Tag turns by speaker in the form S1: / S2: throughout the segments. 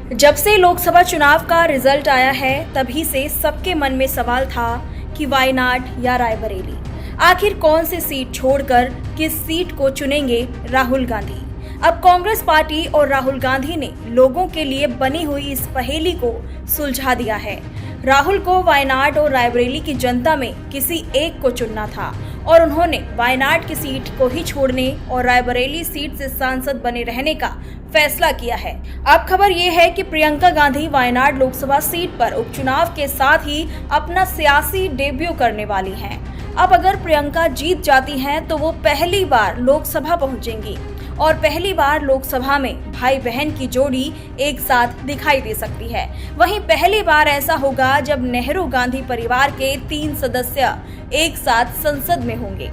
S1: जब से लोकसभा चुनाव का रिजल्ट आया है तभी से सबके मन में सवाल था कि वायनाड या रायबरेली, आखिर कौन सी सीट छोड़कर किस सीट को चुनेंगे राहुल गांधी। अब कांग्रेस पार्टी और राहुल गांधी ने लोगों के लिए बनी हुई इस पहेली को सुलझा दिया है। राहुल को वायनाड और रायबरेली की जनता में किसी एक को चुनना था और उन्होंने वायनाड की सीट को ही छोड़ने और रायबरेली सीट से सांसद बने रहने का फैसला किया है। अब खबर ये है कि प्रियंका गांधी वायनाड लोकसभा सीट पर उपचुनाव के साथ ही अपना सियासी डेब्यू करने वाली हैं। अब अगर प्रियंका जीत जाती हैं तो वो पहली बार लोकसभा पहुंचेंगी और पहली बार लोकसभा में भाई बहन की जोड़ी एक साथ दिखाई दे सकती है। वहीं पहली बार ऐसा होगा जब नेहरू गांधी परिवार के 3 सदस्य एक साथ संसद में होंगे।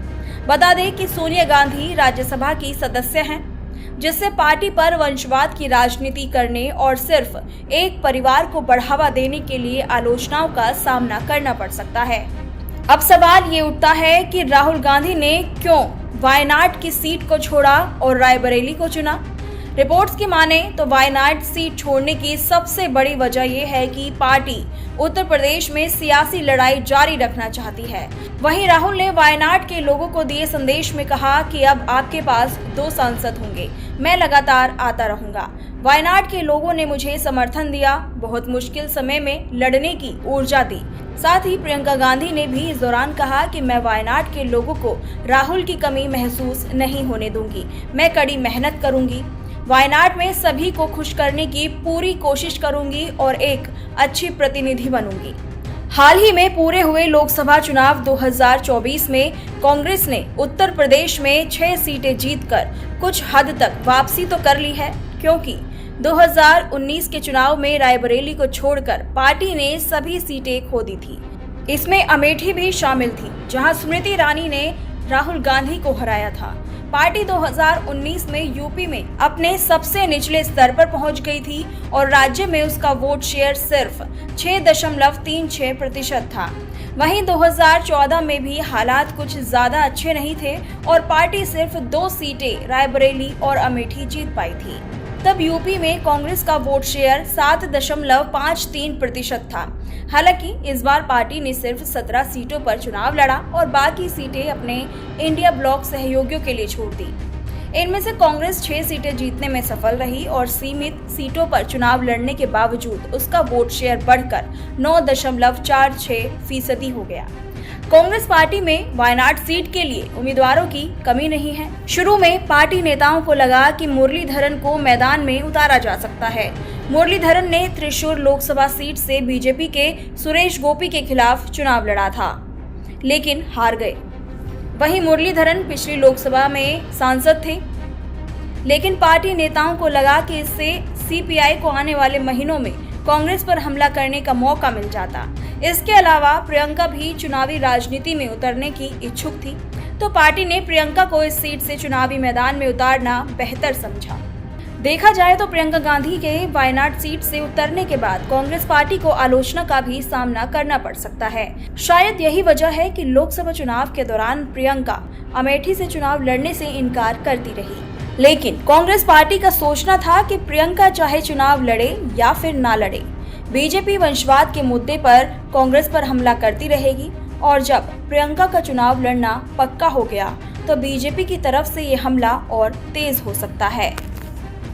S1: बता दें कि सोनिया गांधी राज्यसभा की सदस्य हैं, जिससे पार्टी पर वंशवाद की राजनीति करने और सिर्फ एक परिवार को बढ़ावा देने के लिए आलोचनाओं का सामना करना पड़ सकता है। अब सवाल ये उठता है कि राहुल गांधी ने क्यों वायनाड की सीट को छोड़ा और रायबरेली को चुना। रिपोर्ट्स की माने तो वायनाड सीट छोड़ने की सबसे बड़ी वजह यह है कि पार्टी उत्तर प्रदेश में सियासी लड़ाई जारी रखना चाहती है। वहीं राहुल ने वायनाड के लोगों को दिए संदेश में कहा कि अब आपके पास 2 सांसद होंगे, मैं लगातार आता रहूंगा। वायनाड के लोगों ने मुझे समर्थन दिया, बहुत मुश्किल समय में लड़ने की ऊर्जा दी। साथ ही प्रियंका गांधी ने भी इस दौरान कहा कि मैं वायनाड के लोगों को राहुल की कमी महसूस नहीं होने दूंगी, मैं कड़ी मेहनत करूंगी, वायनाड में सभी को खुश करने की पूरी कोशिश करूंगी और एक अच्छी प्रतिनिधि बनूंगी। हाल ही में पूरे हुए लोकसभा चुनाव 2024 में कांग्रेस ने उत्तर प्रदेश में 6 सीटें जीतकर कुछ हद तक वापसी तो कर ली है, क्योंकि 2019 के चुनाव में रायबरेली को छोड़कर पार्टी ने सभी सीटें खो दी थी। इसमें अमेठी भी शामिल थी, जहां स्मृति ईरानी ने राहुल गांधी को हराया था। पार्टी 2019 में यूपी में अपने सबसे निचले स्तर पर पहुंच गई थी और राज्य में उसका वोट शेयर सिर्फ 6.36% था। वहीं 2014 में भी हालात कुछ ज्यादा अच्छे नहीं थे और पार्टी सिर्फ 2 सीटें रायबरेली और अमेठी जीत पाई थी। तब यूपी में कांग्रेस का वोट शेयर 7.53% था। हालांकि इस बार पार्टी ने सिर्फ 17 सीटों पर चुनाव लड़ा और बाकी सीटें अपने इंडिया ब्लॉक सहयोगियों के लिए छोड़ दी। इनमें से कांग्रेस 6 सीटें जीतने में सफल रही और सीमित सीटों पर चुनाव लड़ने के बावजूद उसका वोट शेयर बढ़कर 9.46% हो गया। कांग्रेस पार्टी में वायनाड सीट के लिए उम्मीदवारों की कमी नहीं है। शुरू में पार्टी नेताओं को लगा कि मुरलीधरन को मैदान में उतारा जा सकता है। मुरलीधरन ने त्रिशूर लोकसभा सीट से बीजेपी के सुरेश गोपी के खिलाफ चुनाव लड़ा था, लेकिन हार गए। वहीं मुरलीधरन पिछली लोकसभा में सांसद थे, लेकिन पार्टी नेताओं को लगा कि इससे सीपीआई को आने वाले महीनों में कांग्रेस पर हमला करने का मौका मिल जाता। इसके अलावा प्रियंका भी चुनावी राजनीति में उतरने की इच्छुक थी, तो पार्टी ने प्रियंका को इस सीट से चुनावी मैदान में उतारना बेहतर समझा। देखा जाए तो प्रियंका गांधी के वायनाड सीट से उतरने के बाद कांग्रेस पार्टी को आलोचना का भी सामना करना पड़ सकता है। शायद यही वजह है कि लोकसभा चुनाव के दौरान प्रियंका अमेठी से चुनाव लड़ने से इनकार करती रही, लेकिन कांग्रेस पार्टी का सोचना था कि प्रियंका चाहे चुनाव लड़े या फिर ना लड़े, बीजेपी वंशवाद के मुद्दे पर कांग्रेस पर हमला करती रहेगी और जब प्रियंका का चुनाव लड़ना पक्का हो गया तो बीजेपी की तरफ से ये हमला और तेज हो सकता है।